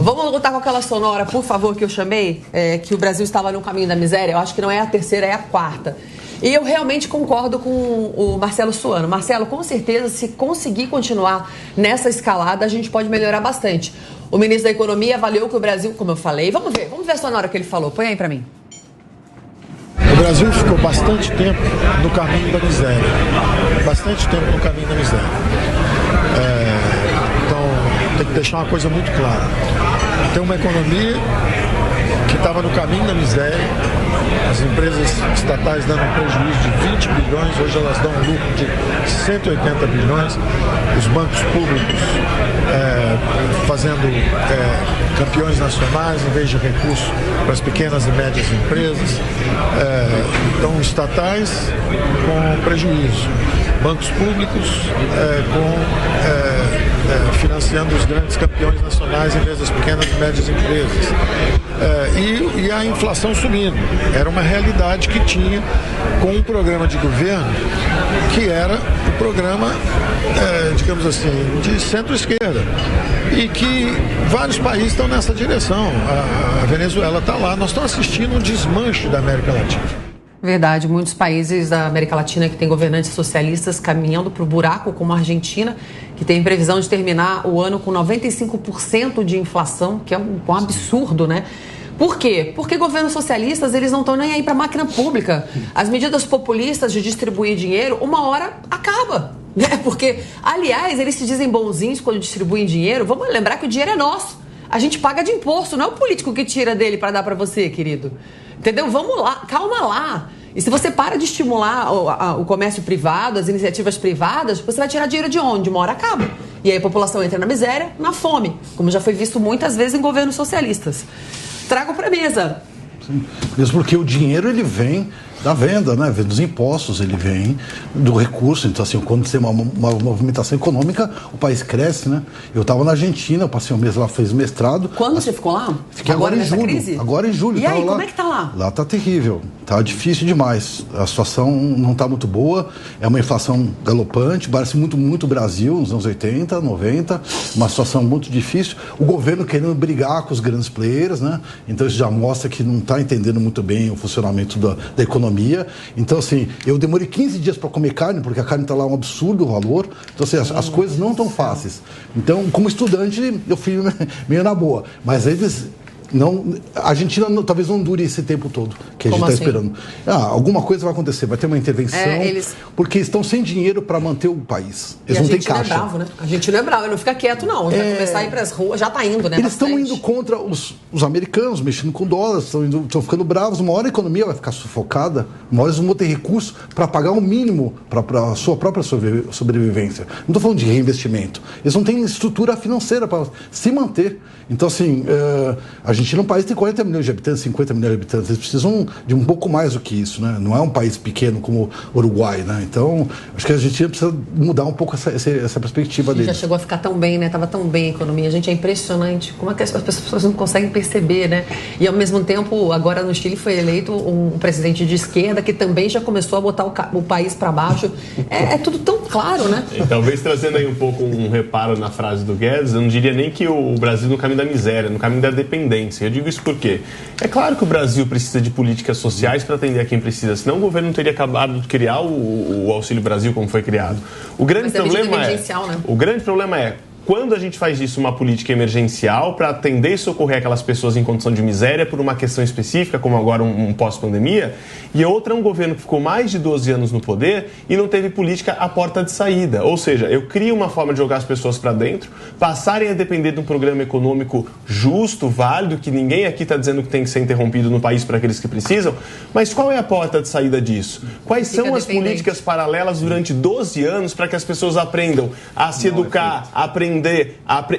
Vamos voltar com aquela sonora, por favor, que eu chamei, que o Brasil estava no caminho da miséria. Eu acho que não é a terceira, é a quarta. E eu realmente concordo com o Marcelo Suano. Marcelo, com certeza, se conseguir continuar nessa escalada, a gente pode melhorar bastante. O ministro da Economia avaliou que o Brasil, como eu falei, vamos ver a sonora que ele falou. Põe aí pra mim. O Brasil ficou bastante tempo no caminho da miséria. Bastante tempo no caminho da miséria. Então, tem que deixar uma coisa muito clara. Tem uma economia que estava no caminho da miséria, as empresas estatais dando um prejuízo de 20 bilhões, hoje elas dão um lucro de 180 bilhões, os bancos públicos fazendo campeões nacionais em vez de recursos para as pequenas e médias empresas, então estatais com prejuízo, bancos públicos financiando os grandes campeões nacionais em vez das pequenas e médias empresas. E a inflação subindo. Era uma realidade que tinha com um programa de governo que era o programa, digamos assim, de centro-esquerda. E que vários países estão nessa direção. A Venezuela está lá. Nós estamos assistindo um desmanche da América Latina. Verdade, muitos países da América Latina que têm governantes socialistas caminhando para o buraco, como a Argentina, que tem previsão de terminar o ano com 95% de inflação, que é um absurdo, né? Por quê? Porque governos socialistas, eles não estão nem aí para a máquina pública. As medidas populistas de distribuir dinheiro, uma hora acaba, né? Porque, aliás, eles se dizem bonzinhos quando distribuem dinheiro. Vamos lembrar que o dinheiro é nosso. A gente paga de imposto, não é o político que tira dele para dar para você, querido. Entendeu? Vamos lá, calma lá. E se você para de estimular o comércio privado, as iniciativas privadas, você vai tirar dinheiro de onde? Uma hora acaba. E aí a população entra na miséria, na fome, como já foi visto muitas vezes em governos socialistas. Trago para a mesa. Sim, mesmo porque o dinheiro ele vem da venda, né? Vem dos impostos, ele vem do recurso. Então, assim, quando tem uma movimentação econômica, o país cresce, né? Eu estava na Argentina, eu passei um mês lá, fiz mestrado. Quando você ficou lá? Fiquei agora em julho. Crise? Agora em julho. E aí, como é que tá lá? Lá tá terrível, tá difícil demais. A situação não tá muito boa, é uma inflação galopante, parece muito Brasil, nos anos 80, 90, uma situação muito difícil. O governo querendo brigar com os grandes players, né? Então isso já mostra que não está entendendo muito bem o funcionamento da economia. Então, assim, eu demorei 15 dias para comer carne, porque a carne está lá um absurdo o valor. Então, assim, as coisas não estão fáceis. Então, como estudante, eu fui meio na boa. Mas eles... a Argentina talvez não dure esse tempo todo que a gente está esperando. Alguma coisa vai acontecer, vai ter uma intervenção, porque estão sem dinheiro para manter o país. Eles não têm caixa. A Argentina é bravo, né? A Argentina é bravo, não fica quieto não. Vai começar a ir para as ruas, já está indo, né? Eles estão indo contra os americanos, mexendo com dólares, estão ficando bravos. Uma hora a economia vai ficar sufocada, uma hora eles não vão ter recurso para pagar o mínimo para a sua própria sobrevivência. Não estou falando de reinvestimento. Eles não têm estrutura financeira para se manter. Então, assim, a Argentina é um país que tem 40 milhões de habitantes, 50 milhões de habitantes. Eles precisam de um pouco mais do que isso, né? Não é um país pequeno como o Uruguai, né? Então, acho que a Argentina precisa mudar um pouco essa perspectiva deles. Já chegou a ficar tão bem, né? Tava tão bem a economia. Gente, é impressionante. Como é que as pessoas não conseguem perceber, né? E, ao mesmo tempo, agora no Chile foi eleito um presidente de esquerda que também já começou a botar o país para baixo. É tudo tão claro, né? E talvez trazendo aí um pouco um reparo na frase do Guedes, eu não diria nem que o Brasil no caminho da miséria, no caminho da dependência. Eu digo isso porque é claro que o Brasil precisa de políticas sociais para atender a quem precisa, senão o governo não teria acabado de criar o Auxílio Brasil como foi criado. O grande problema é quando a gente faz disso uma política emergencial para atender e socorrer aquelas pessoas em condição de miséria por uma questão específica, como agora um pós-pandemia, e a outra é um governo que ficou mais de 12 anos no poder e não teve política à porta de saída. Ou seja, eu crio uma forma de jogar as pessoas para dentro, passarem a depender de um programa econômico justo, válido, que ninguém aqui está dizendo que tem que ser interrompido no país para aqueles que precisam, mas qual é a porta de saída disso? Quais são as políticas paralelas durante 12 anos para que as pessoas aprendam a se educar, a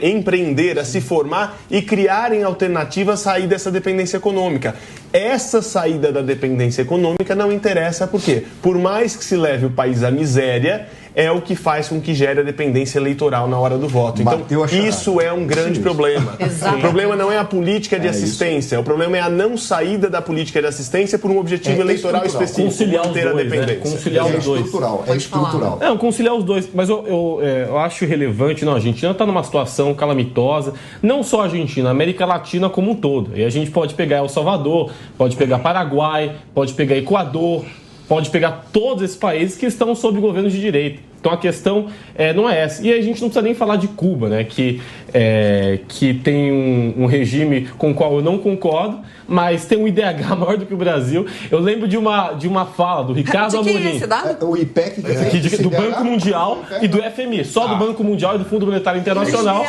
empreender, a se formar e criarem alternativas a sair dessa dependência econômica? Essa saída da dependência econômica não interessa, por quê? Por mais que se leve o país à miséria, é o que faz com que gere a dependência eleitoral na hora do voto. Então, isso é um grande problema. Exato. O problema não é a política de assistência, o problema é a não saída da política de assistência por um objetivo eleitoral específico. Conciliar os dois, dependência. Conciliar os dois. É estrutural. Não, conciliar os dois. Mas eu acho relevante, a Argentina está numa situação calamitosa, não só a Argentina, a América Latina como um todo. E a gente pode pegar El Salvador, pode pegar Paraguai, pode pegar Equador, pode pegar todos esses países que estão sob governo de direita. Então a questão não é essa. E a gente não precisa nem falar de Cuba, né, que tem um regime com o qual eu não concordo, mas tem um IDH maior do que o Brasil. Eu lembro de uma fala do Ricardo Amorim. O IPEC, do Banco Mundial e do FMI. Só do Banco Mundial e do Fundo Monetário Internacional.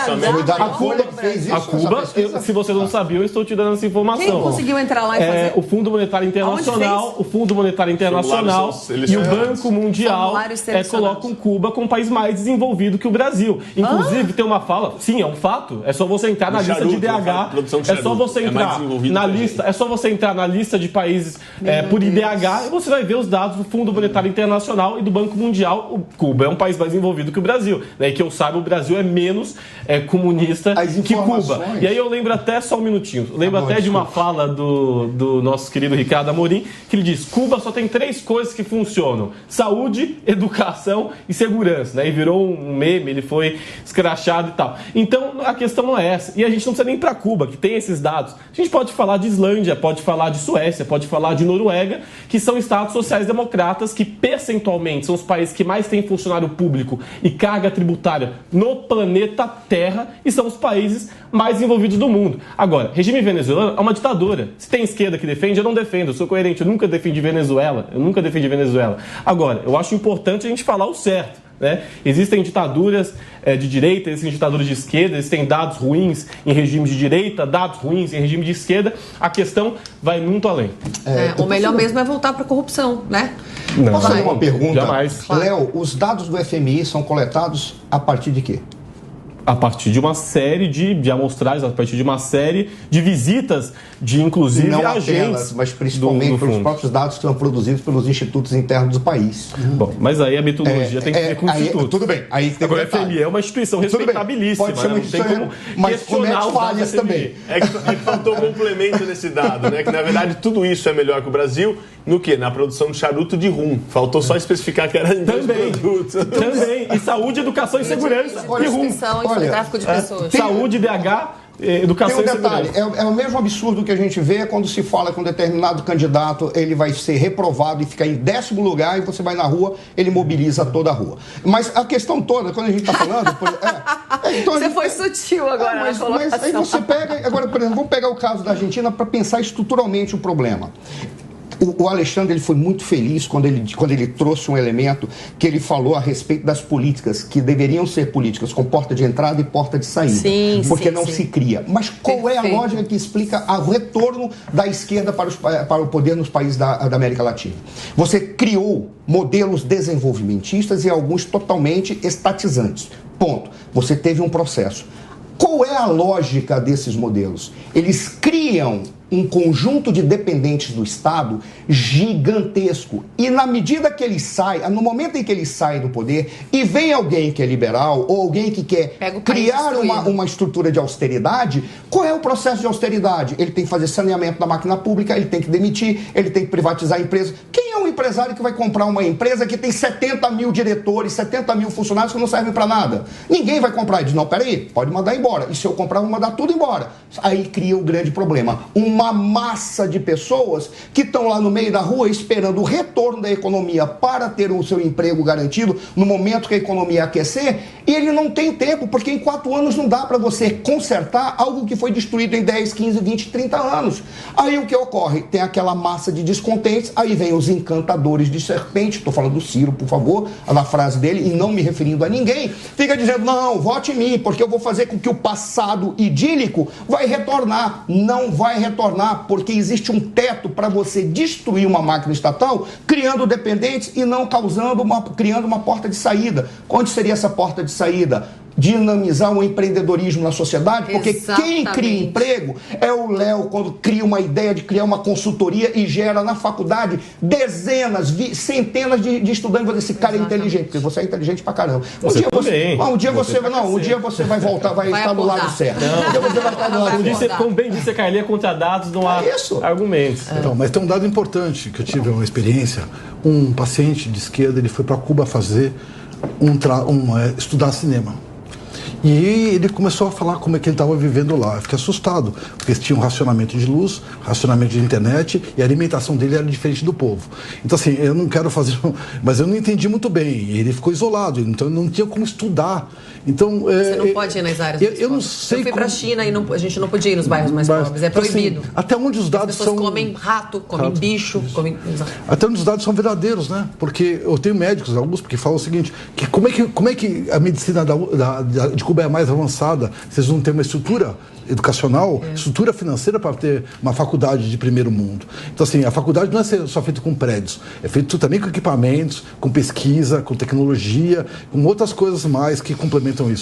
A Cuba, se vocês não sabiam, eu estou te dando essa informação. Quem conseguiu entrar lá e fazer? O Fundo Monetário Internacional, e o Banco Mundial colocam Cuba como um país mais desenvolvido que o Brasil. Inclusive, tem uma fala, sim, é um fato, é só você entrar na lista de IDH, é só você entrar na lista, na lista de países por IDH e você vai ver os dados do Fundo Monetário Internacional e do Banco Mundial. Cuba é um país mais desenvolvido que o Brasil. E que eu saiba, o Brasil é menos comunista que Cuba. E aí eu lembro até, só um minutinho, de uma fala do nosso querido Ricardo Amorim, que ele diz: Cuba só tem 3 coisas que funcionam: saúde, educação e segurança, E virou um meme, ele foi escrachado e tal. Então, a questão não é essa. E a gente não precisa nem ir para Cuba, que tem esses dados. A gente pode falar de Islândia, pode falar de Suécia, pode falar de Noruega, que são estados sociais-democratas, que percentualmente são os países que mais têm funcionário público e carga tributária no planeta Terra e são os países mais envolvidos do mundo. Agora, regime venezuelano é uma ditadura. Se tem esquerda que defende, eu não defendo. Eu sou coerente, eu nunca defendi Venezuela. Agora, eu acho importante a gente falar o certo. Existem ditaduras de direita, existem ditaduras de esquerda, existem dados ruins em regime de direita, dados ruins em regime de esquerda. A questão vai muito além. O melhor mesmo é voltar para a corrupção, Não, posso fazer uma pergunta? Jamais. Léo, os dados do FMI são coletados a partir de quê? A partir de uma série de amostragens, a partir de uma série de visitas de, inclusive, não agentes. Apenas, mas principalmente pelos próprios dados que são produzidos pelos institutos internos do país. Bom, mas aí a metodologia tem que ver com o instituto. Tudo bem. Aí tem agora, a FMI é uma instituição respeitabilíssima. Pode ser uma instituição, mas comete falhas também. É que faltou complemento nesse dado, Que na verdade tudo isso é melhor que o Brasil no quê? Na produção de charuto de rum. Faltou só especificar que era em dois produtos. Também. E saúde, educação e segurança. E rum. Tráfico de pessoas. Saúde, DH, educação tem um detalhe, e segurança. é o mesmo absurdo que a gente vê quando se fala que um determinado candidato ele vai ser reprovado e ficar em 10º lugar e você vai na rua, ele mobiliza toda a rua. Mas a questão toda, quando a gente está falando... então você foi sutil agora na colocação. Mas aí você pega... Agora, por exemplo, vamos pegar o caso da Argentina para pensar estruturalmente o problema. O Alexandre ele foi muito feliz quando ele trouxe um elemento que ele falou a respeito das políticas, que deveriam ser políticas com porta de entrada e porta de saída. Porque não se cria. Mas qual é a lógica que explica o retorno da esquerda para o poder nos países da América Latina? Você criou modelos desenvolvimentistas e alguns totalmente estatizantes. Ponto. Você teve um processo. Qual é a lógica desses modelos? Eles criam um conjunto de dependentes do Estado gigantesco. E na medida que ele sai, no momento em que ele sai do poder e vem alguém que é liberal ou alguém que quer criar uma estrutura de austeridade, qual é o processo de austeridade? Ele tem que fazer saneamento da máquina pública, ele tem que demitir, ele tem que privatizar a empresa. Quem é um empresário que vai comprar uma empresa que tem 70 mil diretores, 70 mil funcionários que não servem para nada? Ninguém vai comprar. Ele diz, não, peraí, pode mandar embora. E se eu comprar, vou mandar tudo embora. Aí cria o grande problema. Uma massa de pessoas que estão lá no meio da rua esperando o retorno da economia para ter o seu emprego garantido no momento que a economia aquecer, e ele não tem tempo, porque em 4 anos não dá para você consertar algo que foi destruído em 10, 15, 20, 30 anos. Aí o que ocorre? Tem aquela massa de descontentes, aí vem os encantadores de serpente, estou falando do Ciro, por favor, na frase dele, e não me referindo a ninguém, fica dizendo, não, vote em mim, porque eu vou fazer com que o passado idílico vai retornar. Não vai retornar, porque existe um teto para você destruir uma máquina estatal, criando dependentes e não criando uma porta de saída. Onde seria essa porta de saída? dinamizar o empreendedorismo na sociedade, porque Exatamente. quem cria emprego é o Léo, quando cria uma ideia de criar uma consultoria e gera na faculdade dezenas, centenas de estudantes. Vou dizer, esse cara é inteligente, porque você é inteligente pra caramba. Um dia você vai voltar, vai estar do lado certo. Um dia você vai estar do lado certo. Como bem disse a Carlinha, contra dados não há argumentos. Então, mas tem um dado importante que eu tive uma experiência. Um paciente de esquerda, ele foi para Cuba fazer estudar cinema. E ele começou a falar como é que ele estava vivendo lá. Eu fiquei assustado, porque eles tinham racionamento de luz, racionamento de internet, e a alimentação dele era diferente do povo. Então, assim, eu não quero fazer... Mas eu não entendi muito bem. Ele ficou isolado, então não tinha como estudar. Então, você não pode ir nas áreas eu não sei. Eu fui para a China e a gente não podia ir nos bairros mais pobres. É proibido. Assim, até onde os dados são... As pessoas comem rato, comem bicho, comem... Até onde os dados são verdadeiros, né? Porque eu tenho médicos, alguns, que falam o seguinte, que como é que a medicina de Cuba é mais avançada? Vocês não têm uma estrutura educacional, estrutura financeira para ter uma faculdade de primeiro mundo. Então, assim, a faculdade não é só feita com prédios, é feito também com equipamentos, com pesquisa, com tecnologia, com outras coisas mais que complementam isso.